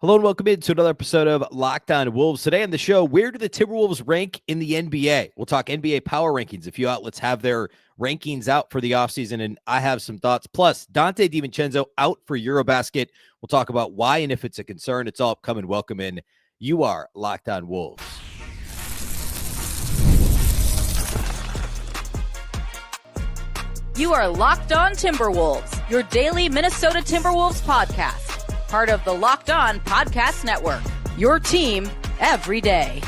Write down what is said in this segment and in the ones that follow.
Hello and welcome into another episode of Locked On Wolves. Today on the show, where do the Timberwolves rank in the NBA? We'll talk NBA power rankings. A few outlets have their rankings out for the offseason, and I have some thoughts. Plus, Donte DiVincenzo out for EuroBasket. We'll talk about why and if it's a concern. It's all upcoming. Welcome in. You are Locked On Wolves. You are Locked On Timberwolves, your daily Minnesota Timberwolves podcast. Part of the Locked On Podcast Network, your team every day.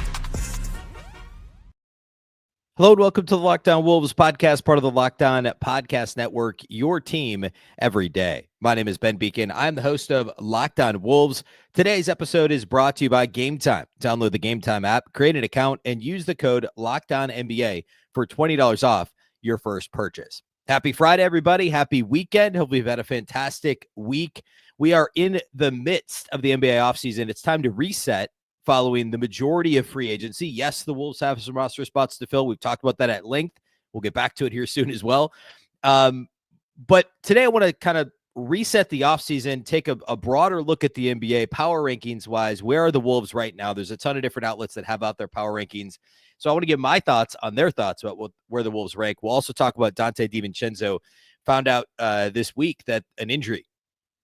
Hello and welcome to the Locked On Wolves podcast, part of the Locked On Podcast Network, your team every day. My name is Ben Beacon. I'm the host of Locked On Wolves. Today's episode is brought to you by Gametime. Download the Gametime app, create an account, and use the code LOCKEDONNBA for $20 off your first purchase. Happy Friday, everybody. Happy weekend. Hope you've had a fantastic week. We are in the midst of the NBA offseason. It's time to reset following the majority of free agency. Yes, the Wolves have some roster spots to fill. We've talked about that at length. We'll get back to it here soon as well. But today I want to kind of reset the offseason, take a broader look at the NBA power rankings-wise. Where are the Wolves right now? There's a ton of different outlets that have out their power rankings. So I want to give my thoughts on their thoughts about where the Wolves rank. We'll also talk about Donte DiVincenzo. Found out this week that an injury,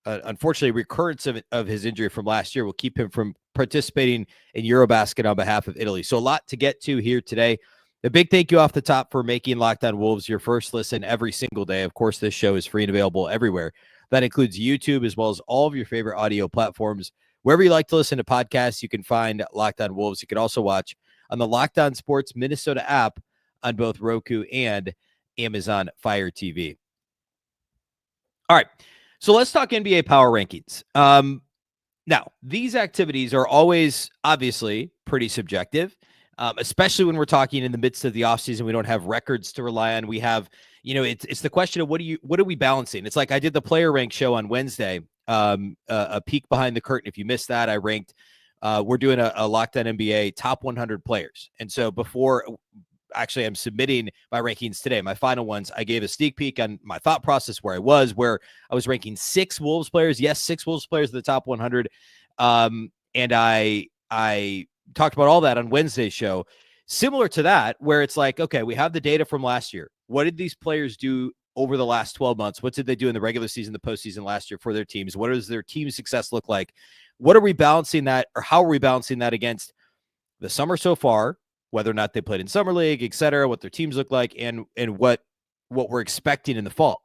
unfortunately, recurrence of his injury from last year will keep him from participating in EuroBasket on behalf of Italy. So a lot to get to here today. A big thank you off the top for making Locked On Wolves your first listen every single day. Of course, this show is free and available everywhere. That includes YouTube as well as all of your favorite audio platforms. Wherever you like to listen to podcasts, you can find Locked On Wolves. You can also watch on the Locked On Sports Minnesota app on both Roku and Amazon Fire TV. All right. So let's talk NBA power rankings. Now, these activities are always obviously pretty subjective, especially when we're talking in the midst of the offseason. We don't have records to rely on. We have, it's the question of what are we balancing? It's like I did the player rank show on Wednesday, a peek behind the curtain. If you missed that, I ranked, we're doing a Locked On NBA top 100 players. And so actually, I'm submitting my rankings today. My final ones, I gave a sneak peek on my thought process where I was ranking 6 Wolves players. Yes, 6 Wolves players in the top 100. And I talked about all that on Wednesday's show. Similar to that, where it's like, okay, we have the data from last year. What did these players do over the last 12 months? What did they do in the regular season, the postseason last year for their teams? What does their team success look like? What are we balancing that, or how are we balancing that against the summer so far? Whether or not they played in summer league, et cetera, what their teams look like, and what we're expecting in the fall.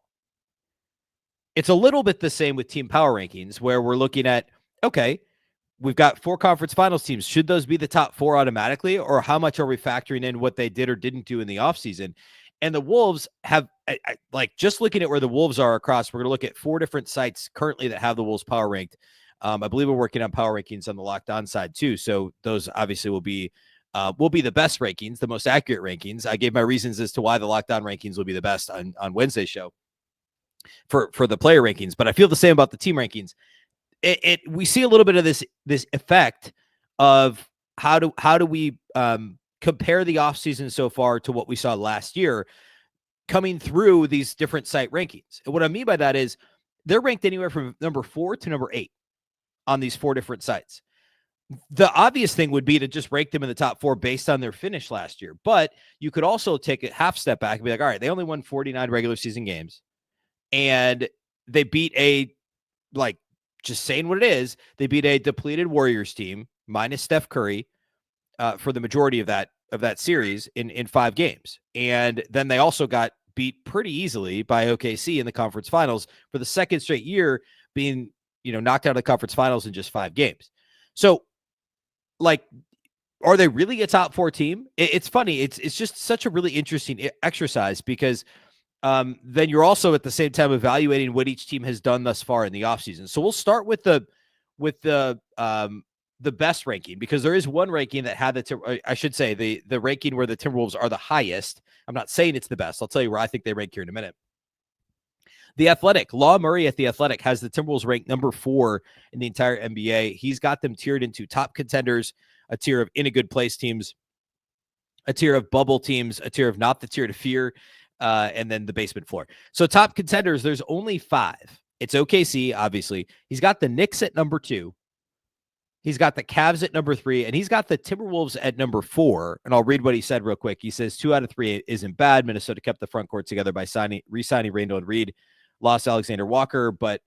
It's a little bit the same with team power rankings, where we're looking at, okay, we've got 4 conference finals teams. Should those be the top 4 automatically, or how much are we factoring in what they did or didn't do in the offseason? And the Wolves have, just looking at where the Wolves are across, we're going to look at 4 different sites currently that have the Wolves power ranked. I believe we're working on power rankings on the Locked On side too, so those obviously will be the best rankings, the most accurate rankings. I gave my reasons as to why the Locked On rankings will be the best on Wednesday's show for the player rankings, but I feel the same about the team rankings. We see a little bit of this effect of how do we compare the offseason so far to what we saw last year coming through these different site rankings. And what I mean by that is they're ranked anywhere from number 4 to number 8 on these 4 different sites. The obvious thing would be to just rank them in the top 4 based on their finish last year. But you could also take a half step back and be like, all right, they only won 49 regular season games. And they beat just saying what it is, they beat a depleted Warriors team minus Steph Curry for the majority of that series in 5 games. And then they also got beat pretty easily by OKC in the conference finals for the second straight year, being, knocked out of the conference finals in just 5 games. So, are they really a top 4 team? It's funny. It's just such a really interesting exercise because then you're also at the same time evaluating what each team has done thus far in the offseason. So we'll start with the best ranking, because there is one ranking that had the ranking where the Timberwolves are the highest. I'm not saying it's the best. I'll tell you where I think they rank here in a minute. The Athletic, Law Murray at The Athletic has the Timberwolves ranked number 4 in the entire NBA. He's got them tiered into top contenders, a tier of in a good place teams, a tier of bubble teams, a tier of not the tier to fear, and then the basement floor. So top contenders, there's only 5. It's OKC, obviously. He's got the Knicks at number 2. He's got the Cavs at number 3, and he's got the Timberwolves at number 4. And I'll read what he said real quick. He says 2 out of 3 isn't bad. Minnesota kept the front court together by re-signing Randle and Reid. Lost Alexander Walker, but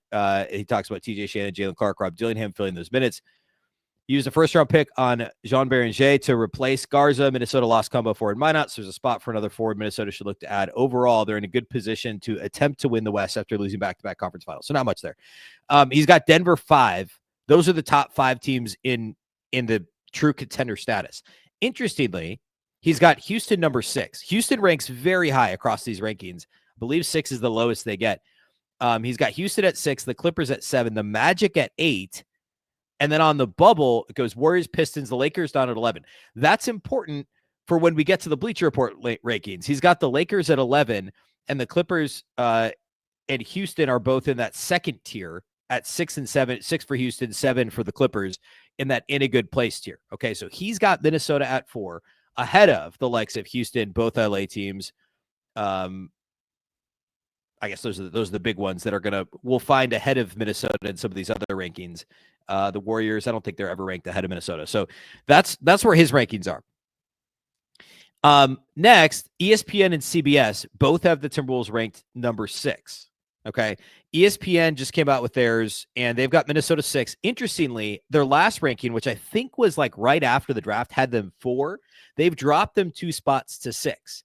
he talks about TJ Shannon, Jalen Clark, Rob Dillingham filling those minutes. He used a first-round pick on Jean Beringer to replace Garza. Minnesota lost combo forward Minot, so there's a spot for another forward Minnesota should look to add. Overall, they're in a good position to attempt to win the West after losing back-to-back conference finals. So not much there. He's got Denver 5. Those are the top 5 teams in the true contender status. Interestingly, he's got Houston number 6. Houston ranks very high across these rankings. I believe 6 is the lowest they get. He's got Houston at 6, the Clippers at 7, the Magic at 8. And then on the bubble, it goes Warriors, Pistons, the Lakers down at 11. That's important for when we get to the Bleacher Report rankings. He's got the Lakers at 11, and the Clippers and Houston are both in that second tier at 6 and 7, 6 for Houston, 7 for the Clippers in a good place tier. Okay, so he's got Minnesota at 4, ahead of the likes of Houston, both LA teams. I guess those are the big ones that we'll find ahead of Minnesota in some of these other rankings. The Warriors, I don't think they're ever ranked ahead of Minnesota. So that's where his rankings are. Next, ESPN and CBS both have the Timberwolves ranked number 6. Okay. ESPN just came out with theirs, and they've got Minnesota 6. Interestingly, their last ranking, which I think was like right after the draft, had them 4. They've dropped them 2 spots to 6.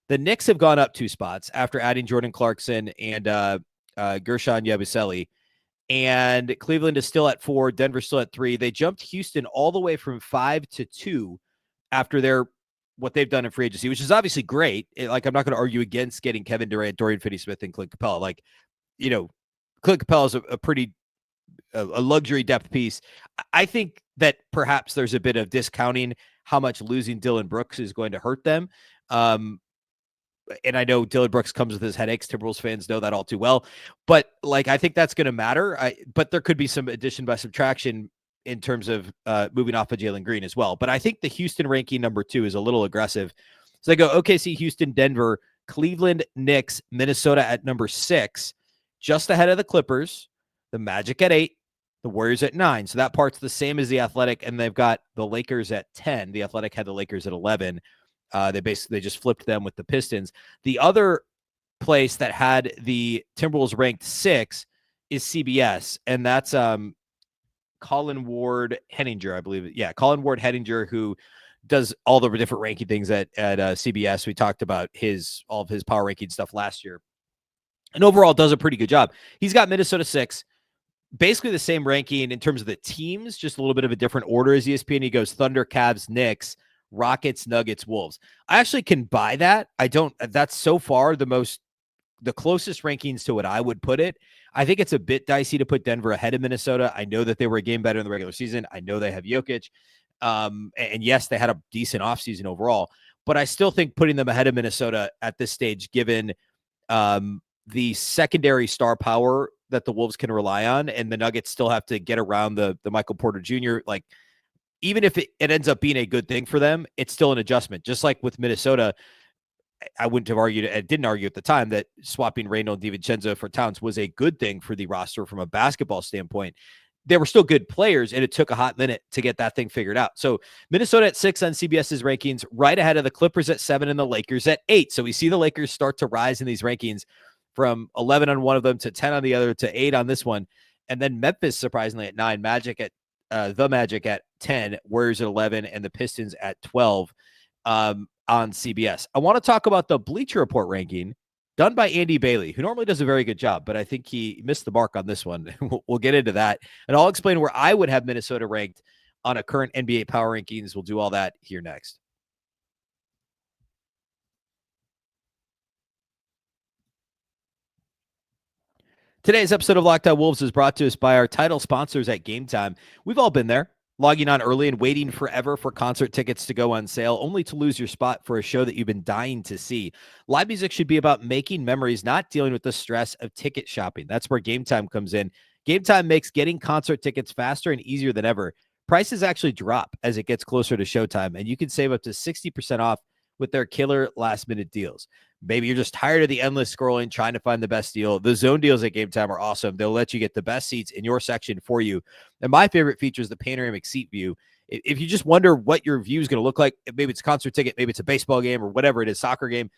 The Knicks have gone up 2 spots after adding Jordan Clarkson and Gershon Yabusele. And Cleveland is still at 4. Denver's still at 3. They jumped Houston all the way from 5 to 2 after what they've done in free agency, which is obviously great. I'm not going to argue against getting Kevin Durant, Dorian Finney-Smith, and Clint Capella. Clint Capella is a pretty luxury depth piece. I think that perhaps there's a bit of discounting how much losing Dylan Brooks is going to hurt them. And I know Dylan Brooks comes with his headaches. Timberwolves fans know that all too well. But I think that's going to matter. But there could be some addition by subtraction in terms of moving off of Jalen Green as well. But I think the Houston ranking number 2 is a little aggressive. So they go OKC, Houston, Denver, Cleveland, Knicks, Minnesota at number 6, just ahead of the Clippers, the Magic at 8, the Warriors at 9. So that part's the same as the Athletic, and they've got the Lakers at 10. The Athletic had the Lakers at 11. They just flipped them with the Pistons. The other place that had the Timberwolves ranked 6 is CBS, and that's Colin Ward Henninger, I believe. Yeah, Colin Ward Henninger, who does all the different ranking things at CBS. We talked about all of his power ranking stuff last year, and overall does a pretty good job. He's got Minnesota 6. Basically the same ranking in terms of the teams, just a little bit of a different order as ESPN. He goes Thunder, Cavs, Knicks, Rockets, Nuggets, Wolves. I actually can buy that. That's so far the closest rankings to what I would put it. I think it's a bit dicey to put Denver ahead of Minnesota. I know that they were a game better in the regular season. I know they have Jokic. And yes, they had a decent offseason overall, but I still think putting them ahead of Minnesota at this stage, given the secondary star power that the Wolves can rely on, and the Nuggets still have to get around the Michael Porter Jr. Even if it ends up being a good thing for them, it's still an adjustment. Just like with Minnesota, I wouldn't have argued, I didn't argue at the time, that swapping Randle and DiVincenzo for Towns was a good thing for the roster from a basketball standpoint. They were still good players, and it took a hot minute to get that thing figured out. So Minnesota at 6 on CBS's rankings, right ahead of the Clippers at 7 and the Lakers at 8. So we see the Lakers start to rise in these rankings from 11 on one of them to 10 on the other to 8 on this one. And then Memphis, surprisingly, at 9, the Magic at 10, Warriors at 11, and the Pistons at 12 on CBS. I want to talk about the Bleacher Report ranking done by Andy Bailey, who normally does a very good job, but I think he missed the mark on this one. We'll get into that, and I'll explain where I would have Minnesota ranked on a current NBA power rankings. We'll do all that here next. Today's episode of Locked On Wolves is brought to us by our title sponsors at Gametime. We've all been there, logging on early and waiting forever for concert tickets to go on sale, only to lose your spot for a show that you've been dying to see. Live music should be about making memories, not dealing with the stress of ticket shopping. That's where Gametime comes in. Gametime makes getting concert tickets faster and easier than ever. Prices actually drop as it gets closer to showtime, and you can save up to 60% off with their killer last-minute deals. Maybe you're just tired of the endless scrolling, trying to find the best deal. The zone deals at Gametime are awesome. They'll let you get the best seats in your section for you. And my favorite feature is the panoramic seat view. If you just wonder what your view is going to look like, maybe it's a concert ticket, maybe it's a baseball game or whatever it is, soccer game,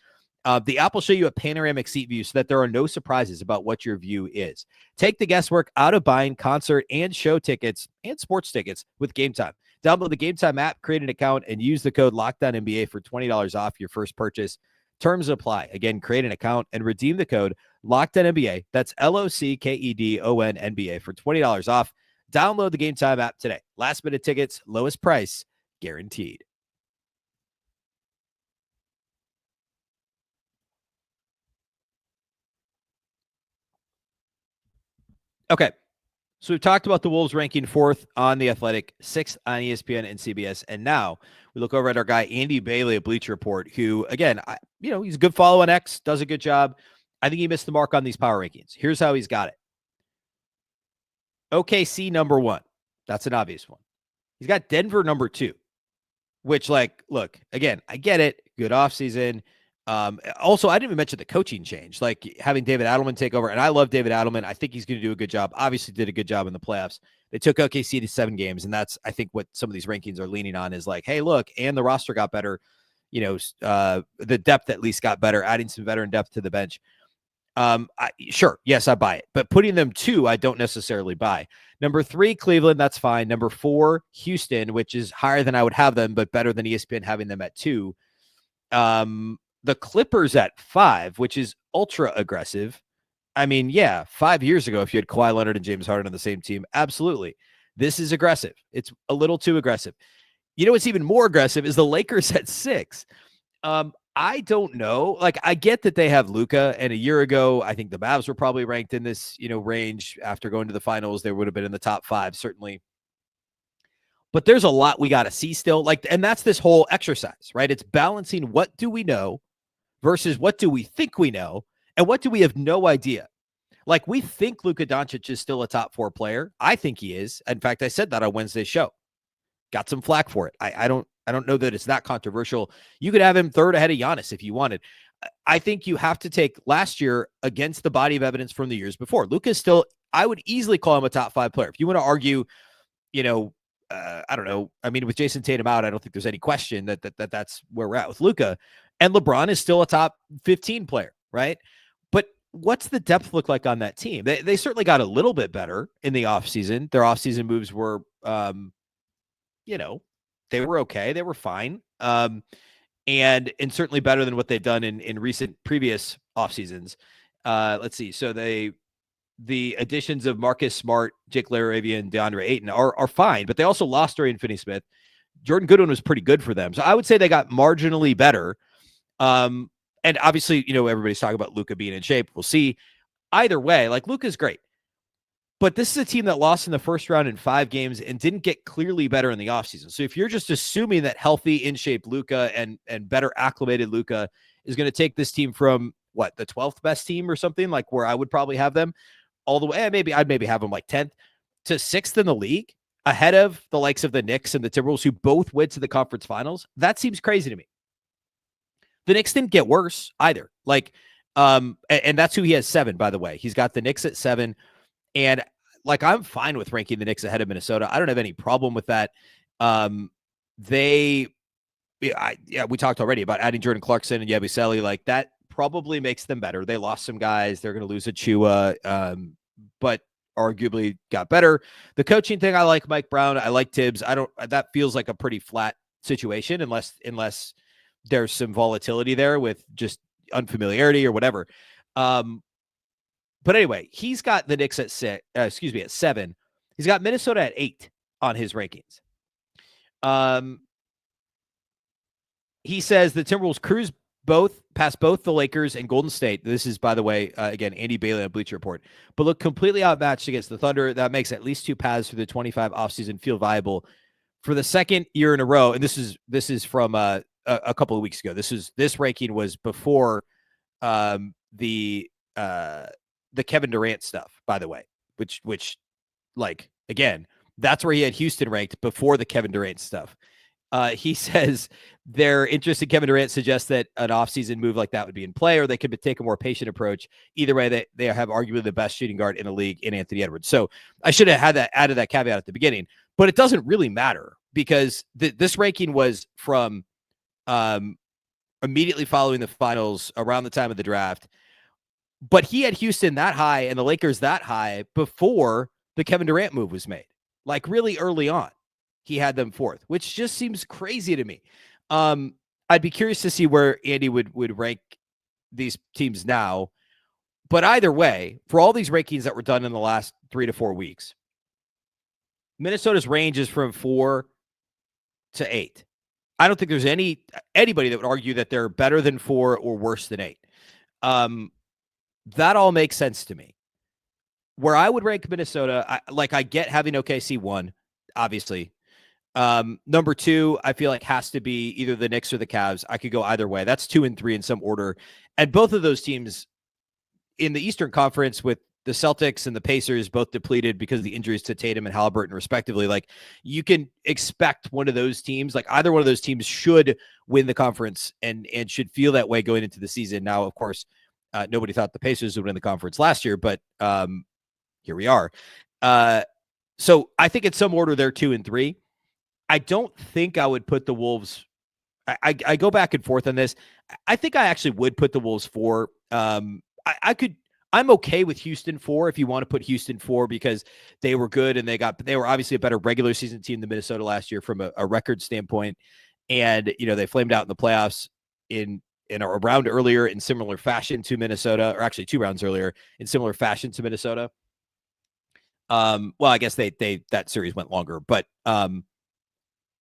the app will show you a panoramic seat view so that there are no surprises about what your view is. Take the guesswork out of buying concert and show tickets and sports tickets with Gametime. Download the Gametime app, create an account, and use the code LOCKDOWNNBA for $20 off your first purchase. Terms apply. Again, create an account and redeem the code LOCKDOWNNBA. That's LOCKEDONNBA for $20 off. Download the Gametime app today. Last minute tickets, lowest price, guaranteed. Okay. So we've talked about the Wolves ranking 4th on The Athletic, 6th on ESPN and CBS. And now we look over at our guy, Andy Bailey at Bleacher Report, who, again, he's a good follow on X, does a good job. I think he missed the mark on these power rankings. Here's how he's got it. OKC number 1. That's an obvious one. He's got Denver number 2, which, look, again, I get it. Good offseason. Also, I didn't even mention the coaching change, like having David Adelman take over. And I love David Adelman. I think he's going to do a good job. Obviously did a good job in the playoffs. They took OKC to 7 games. And that's, I think, what some of these rankings are leaning on is like, hey, look, and the roster got better. The depth at least got better, adding some veteran depth to the bench. Sure. Yes, I buy it. But putting them 2, I don't necessarily buy. Number 3, Cleveland. That's fine. Number 4, Houston, which is higher than I would have them, but better than ESPN having them at 2. The Clippers at 5, which is ultra aggressive. I mean, yeah, 5 years ago, if you had Kawhi Leonard and James Harden on the same team, absolutely. This is aggressive. It's a little too aggressive. You know what's even more aggressive is the Lakers at 6. I don't know. Like, I get that they have Luka, and a year ago, I think the Mavs were probably ranked in this, range. After going to the finals, they would have been in the top 5, certainly. But there's a lot we got to see still. And that's this whole exercise, right? It's balancing what do we know versus what do we think we know, and what do we have no idea. Like, we think Luka Doncic is still a top 4 player. I think he is. In fact, I said that on Wednesday's show. Got some flack for it. I don't know that it's that controversial. You could have him 3rd ahead of Giannis if you wanted. I think you have to take last year against the body of evidence from the years before. Luka's still, I would easily call him a top 5 player. If you want to argue, I don't know. I mean, with Jason Tatum out, I don't think there's any question that's where we're at with Luka. And LeBron is still a top 15 player, right? But what's the depth look like on that team? They certainly got a little bit better in the offseason. Their offseason moves were, they were okay. They were fine. And certainly better than what they've done in recent previous offseasons. Let's see. So the additions of Marcus Smart, Jake LaRavia, and DeAndre Ayton are fine, but they also lost Dorian Finney-Smith. Jordan Goodwin was pretty good for them. So I would say they got marginally better. And obviously, everybody's talking about Luka being in shape. We'll see. Either way, Luka's great. But this is a team that lost in the first round in 5 games and didn't get clearly better in the offseason. So if you're just assuming that healthy, in-shape Luka and better acclimated Luka is going to take this team from, the 12th best team or something, like where I would probably have them, all the way, I'd maybe have them 10th to 6th in the league, ahead of the likes of the Knicks and the Timberwolves, who both went to the conference finals, that seems crazy to me. The Knicks didn't get worse either. And that's who he has 7, by the way. He's got the Knicks at 7. And I'm fine with ranking the Knicks ahead of Minnesota. I don't have any problem with that. We talked already about adding Jordan Clarkson and Yabusele. That probably makes them better. They lost some guys. They're going to lose Achua, but arguably got better. The coaching thing, I like Mike Brown. I like Tibbs. That feels like a pretty flat situation unless there's some volatility there with just unfamiliarity or whatever. But anyway, he's got the Knicks at 7. He's got Minnesota at 8 on his rankings. He says the Timberwolves cruise past both the Lakers and Golden State. This is, by the way, again, Andy Bailey on Bleacher Report, but look completely outmatched against the Thunder. That makes at least 2 paths through the 25 offseason feel viable for the second year in a row. And this is from a couple of weeks ago. This ranking was before the Kevin Durant stuff, by the way, which again, that's where he had Houston ranked before the Kevin Durant stuff. He says their interest in Kevin Durant suggests that an offseason move like that would be in play, or they could take a more patient approach. Either way, they have arguably the best shooting guard in the league in Anthony Edwards. So I should have added that caveat at the beginning, but it doesn't really matter because this ranking was from immediately following the finals around the time of the draft. But he had Houston that high and the Lakers that high before the Kevin Durant move was made, like really early on. He had them fourth, which just seems crazy to me. I'd be curious to see where Andy would rank these teams now. But either way, for all these rankings that were done in the last 3 to 4 weeks, Minnesota's range is from 4 to 8. I don't think there's anybody that would argue that they're better than 4 or worse than 8. That all makes sense to me. Where I would rank Minnesota, I get having OKC 1, obviously. Number 2, I feel like has to be either the Knicks or the Cavs. I could go either way. That's 2 and 3 in some order. And both of those teams in the Eastern Conference with the Celtics and the Pacers both depleted because of the injuries to Tatum and Halliburton, respectively. Like, you can expect one of those teams, like either one of those teams should win the conference and should feel that way going into the season. Now, of course, nobody thought the Pacers would win the conference last year, but here we are. So I think in some order they're 2 and 3. I don't think I would put the Wolves. I go back and forth on this. I think I actually would put the Wolves 4. I'm okay with Houston 4 if you want to put Houston 4 because they were good and they were obviously a better regular season team than Minnesota last year from a record standpoint. And, they flamed out in the playoffs in a round earlier in similar fashion to Minnesota, or actually 2 rounds earlier in similar fashion to Minnesota. Well, I guess that series went longer, but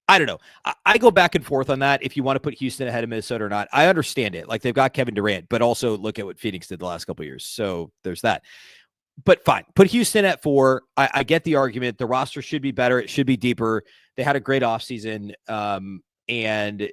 I don't know. I go back and forth on that. If you want to put Houston ahead of Minnesota or not, I understand it. Like, they've got Kevin Durant, but also look at what Phoenix did the last couple of years. So there's that. But fine, put Houston at 4. I get the argument. The roster should be better. It should be deeper. They had a great offseason. And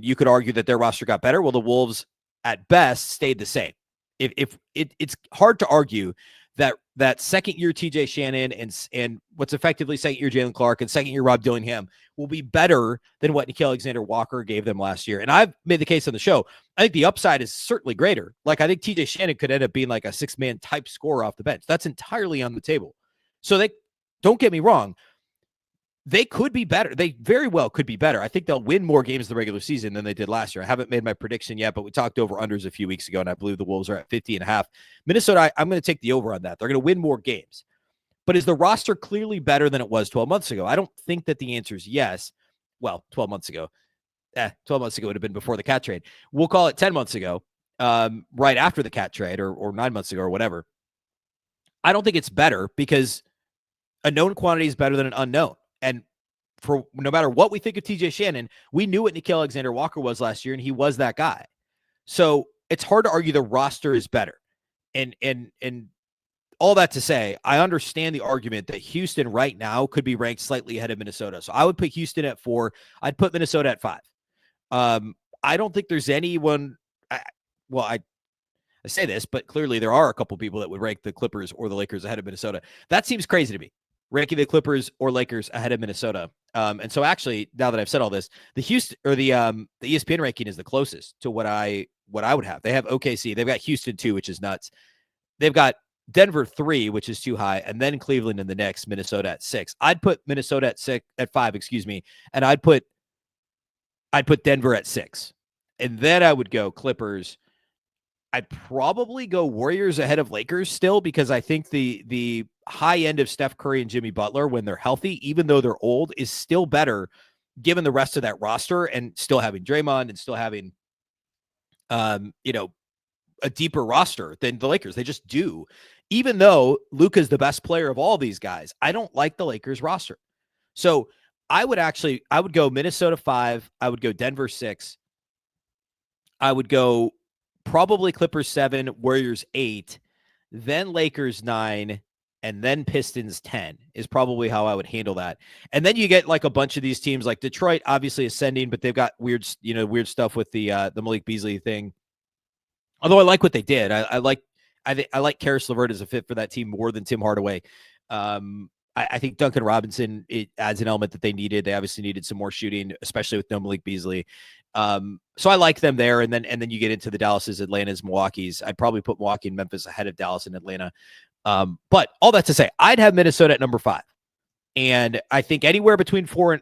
you could argue that their roster got better. Well, the Wolves at best stayed the same. If it's hard to argue that second year TJ Shannon and what's effectively second year Jalen Clark and second year Rob Dillingham will be better than what Nickeil Alexander-Walker gave them last year. And I've made the case on the show. I think the upside is certainly greater. Like, I think TJ Shannon could end up being like a 6-man type scorer off the bench. That's entirely on the table. So they don't get me wrong. They could be better. They very well could be better. I think they'll win more games in the regular season than they did last year. I haven't made my prediction yet, but we talked over unders a few weeks ago, and I believe the Wolves are at 50.5. Minnesota, I'm going to take the over on that. They're going to win more games. But is the roster clearly better than it was 12 months ago? I don't think that the answer is yes. Well, 12 months ago. 12 months ago would have been before the cat trade. We'll call it 10 months ago, right after the cat trade, or 9 months ago or whatever. I don't think it's better because a known quantity is better than an unknown. And for no matter what we think of TJ Shannon, we knew what Nickeil Alexander-Walker was last year, and he was that guy. So it's hard to argue the roster is better. And all that to say, I understand the argument that Houston right now could be ranked slightly ahead of Minnesota. So I would put Houston at 4. I'd put Minnesota at 5. I don't think there's anyone. I say this, but clearly there are a couple people that would rank the Clippers or the Lakers ahead of Minnesota. That seems crazy to me, ranking the Clippers or Lakers ahead of Minnesota. And so actually, now that I've said all this, the Houston or the ESPN ranking is the closest to what I would have. They have OKC. They've got Houston 2, which is nuts. They've got Denver 3, which is too high, and then Cleveland and the Knicks, Minnesota at 6. I'd put Minnesota at 5, and I'd put Denver at 6. And then I would go Clippers. I'd probably go Warriors ahead of Lakers still, because I think the high end of Steph Curry and Jimmy Butler when they're healthy, even though they're old, is still better given the rest of that roster, and still having Draymond and still having a deeper roster than the Lakers. They just do. Even though Luka's the best player of all these guys, I don't like the Lakers roster. So I would go Minnesota 5. I would go Denver 6. I would go probably Clippers 7, Warriors 8, then Lakers 9, and then Pistons 10 is probably how I would handle that. And then you get like a bunch of these teams, like Detroit, obviously ascending, but they've got weird stuff with the Malik Beasley thing. Although I like what they did. I like Karis LeVert as a fit for that team more than Tim Hardaway. I think Duncan Robinson, it adds an element that they needed. They obviously needed some more shooting, especially with no Malik Beasley. So I like them there. And then you get into the Dallases, Atlantas, Milwaukee's. I'd probably put Milwaukee and Memphis ahead of Dallas and Atlanta. But all that to say, I'd have Minnesota at number 5. And I think anywhere between 4 and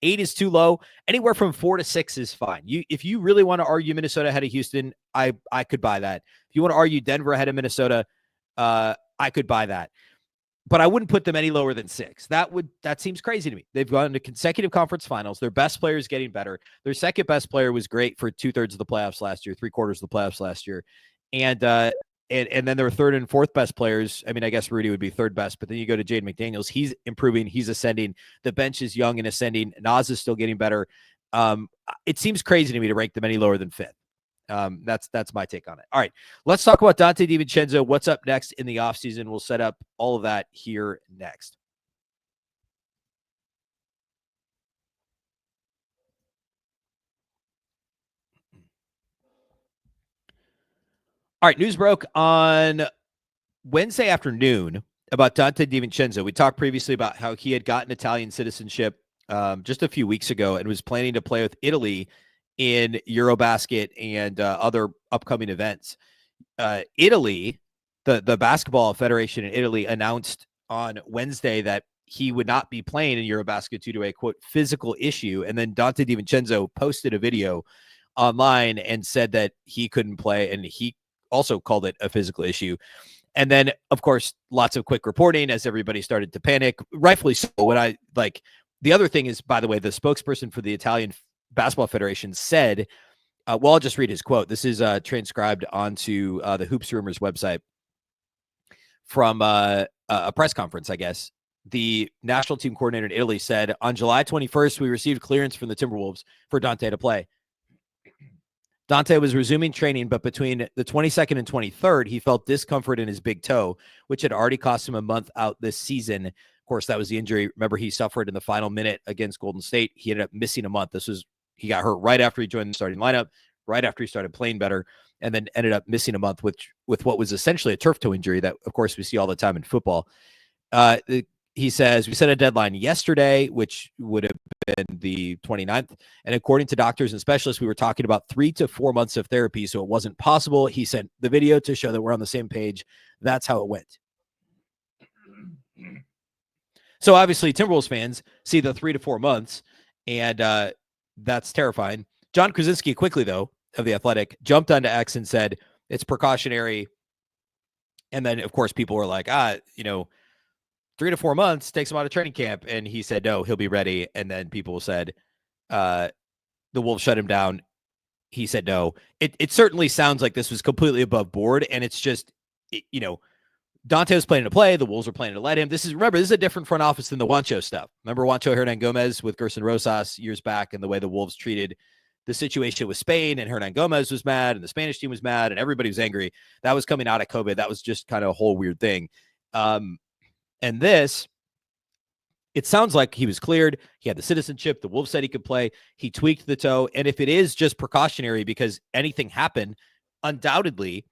8 is too low. Anywhere from 4 to 6 is fine. If you really want to argue Minnesota ahead of Houston, I could buy that. If you want to argue Denver ahead of Minnesota, I could buy that. But I wouldn't put them any lower than 6. That seems crazy to me. They've gone to consecutive conference finals. Their best player is getting better. Their second best player was great for 2/3 of the playoffs last year, 3/4 of the playoffs last year. And then their third and fourth best players. I mean, I guess Rudy would be third best, but then you go to Jaden McDaniels. He's improving. He's ascending. The bench is young and ascending. Nas is still getting better. It seems crazy to me to rank them any lower than 5th. That's my take on it. All right, let's talk about Donte DiVincenzo. What's up next in the offseason? We'll set up all of that here next. All right, news broke on Wednesday afternoon about Donte DiVincenzo. We talked previously about how he had gotten Italian citizenship just a few weeks ago and was planning to play with Italy in EuroBasket and other upcoming events. Italy, the basketball federation in Italy, announced on Wednesday that he would not be playing in EuroBasket due to a, quote, physical issue. And then Donte DiVincenzo posted a video online and said that he couldn't play, and he also called it a physical issue. And then, of course, lots of quick reporting as everybody started to panic, rightfully so. The other thing is, by the way, the spokesperson for the Italian Basketball Federation said, I'll just read his quote. This is transcribed onto the Hoops Rumors website from a press conference, I guess. The national team coordinator in Italy said, on July 21st, we received clearance from the Timberwolves for Donte to play. Donte was resuming training, but between the 22nd and 23rd, he felt discomfort in his big toe, which had already cost him a month out this season. Of course, that was the injury. Remember, he suffered in the final minute against Golden State. He ended up missing a month. He got hurt right after he joined the starting lineup, right after he started playing better, and then ended up missing a month with what was essentially a turf toe injury that, of course, we see all the time in football. He says, we set a deadline yesterday, which would have been the 29th. And according to doctors and specialists, we were talking about 3 to 4 months of therapy, so it wasn't possible. He sent the video to show that we're on the same page. That's how it went. So obviously, Timberwolves fans see the 3 to 4 months, and that's terrifying. John Krasinski, quickly, though, of The Athletic, jumped onto X and said it's precautionary. And then, of course, people were like, 3 to 4 months takes him out of training camp. And he said, no, he'll be ready. And then people said, the Wolves shut him down. He said, no. It certainly sounds like this was completely above board. And it's just, Donte was planning to play. The Wolves were planning to let him. This is a different front office than the Juancho stuff. Remember Juancho Hernan-Gomez with Gerson Rosas years back, and the way the Wolves treated the situation with Spain, and Hernan-Gomez was mad, and the Spanish team was mad, and everybody was angry. That was coming out of COVID. That was just kind of a whole weird thing. And this, it sounds like he was cleared. He had the citizenship. The Wolves said he could play. He tweaked the toe. And if it is just precautionary because anything happened, undoubtedly,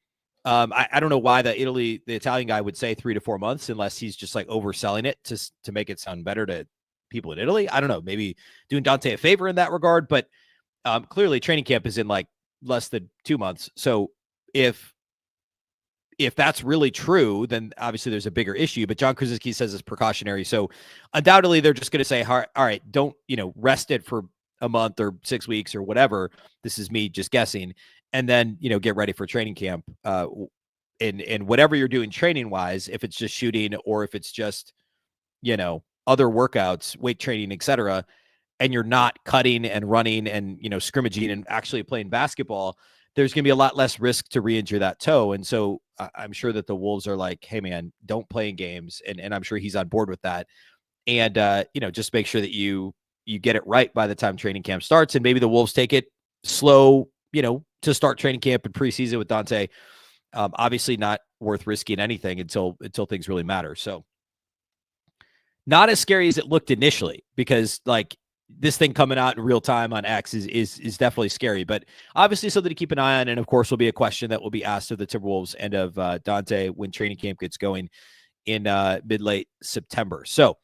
I don't know why the Italian guy would say 3 to 4 months unless he's just like overselling it to make it sound better to people in Italy. I don't know, maybe doing Donte a favor in that regard, but clearly training camp is in like less than 2 months. So if that's really true, then obviously there's a bigger issue, but John Krasinski says it's precautionary. So undoubtedly they're just going to say, all right, don't, rest it for a month or 6 weeks or whatever. This is me just guessing. And then, get ready for training camp. And whatever you're doing training wise, if it's just shooting or if it's just, other workouts, weight training, etc., and you're not cutting and running and, scrimmaging and actually playing basketball, there's going to be a lot less risk to re-injure that toe. And so I'm sure that the Wolves are like, hey man, don't play in games. And I'm sure he's on board with that. And, just make sure that you get it right by the time training camp starts. And maybe the Wolves take it slow, to start training camp and preseason with Donte. Obviously not worth risking anything until things really matter. So not as scary as it looked initially, because like this thing coming out in real time on X is definitely scary, but obviously something to keep an eye on. And of course will be a question that will be asked of the Timberwolves and of Donte when training camp gets going in mid-late September. So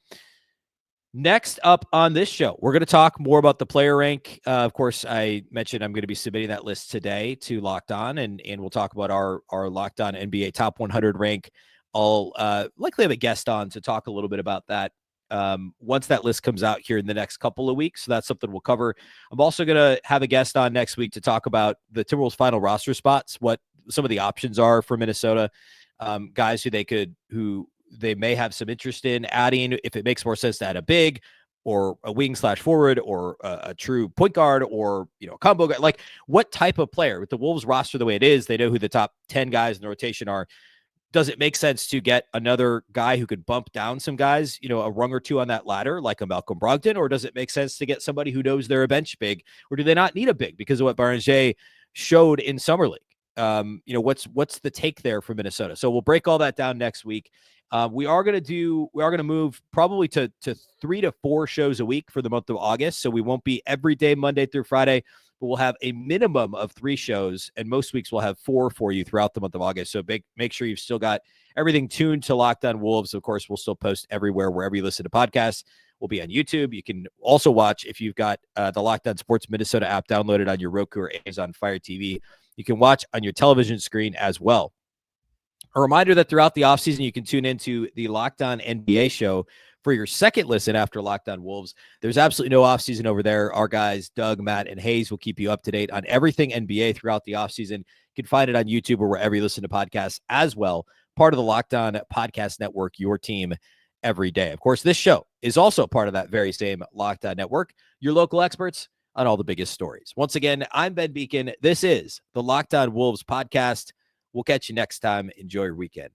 next up on this show, we're going to talk more about the player rank. Of course, I mentioned I'm going to be submitting that list today to Locked On, and we'll talk about our Locked On NBA Top 100 rank. I'll likely have a guest on to talk a little bit about that once that list comes out here in the next couple of weeks. So that's something we'll cover. I'm also going to have a guest on next week to talk about the Timberwolves' final roster spots, what some of the options are for Minnesota, guys who they may have some interest in adding, if it makes more sense to add a big or a wing/forward or a true point guard or, a combo guy. Like, what type of player with the Wolves roster the way it is, they know who the top 10 guys in the rotation are. Does it make sense to get another guy who could bump down some guys, a rung or two on that ladder, like a Malcolm Brogdon? Or does it make sense to get somebody who knows they're a bench big? Or do they not need a big because of what Barangay showed in Summer League? What's the take there for Minnesota? So we'll break all that down next week. We are going to move probably to 3 to 4 shows a week for the month of August. So we won't be every day, Monday through Friday, but we'll have a minimum of 3 shows, and most weeks we'll have 4 for you throughout the month of August. So make sure you've still got everything tuned to Locked On Wolves. Of course, we'll still post everywhere, wherever you listen to podcasts. We'll be on YouTube. You can also watch, if you've got the Locked On Sports Minnesota app downloaded on your Roku or Amazon Fire TV. You can watch on your television screen as well. A reminder that throughout the offseason, you can tune into the Locked On NBA show for your second listen after Locked On Wolves. There's absolutely no offseason over there. Our guys, Doug, Matt, and Hayes, will keep you up to date on everything NBA throughout the offseason. You can find it on YouTube or wherever you listen to podcasts as well. Part of the Locked On Podcast Network, your team every day. Of course, this show is also part of that very same Locked On Network, your local experts on all the biggest stories. Once again, I'm Ben Beacon. This is the Locked On Wolves podcast. We'll catch you next time. Enjoy your weekend.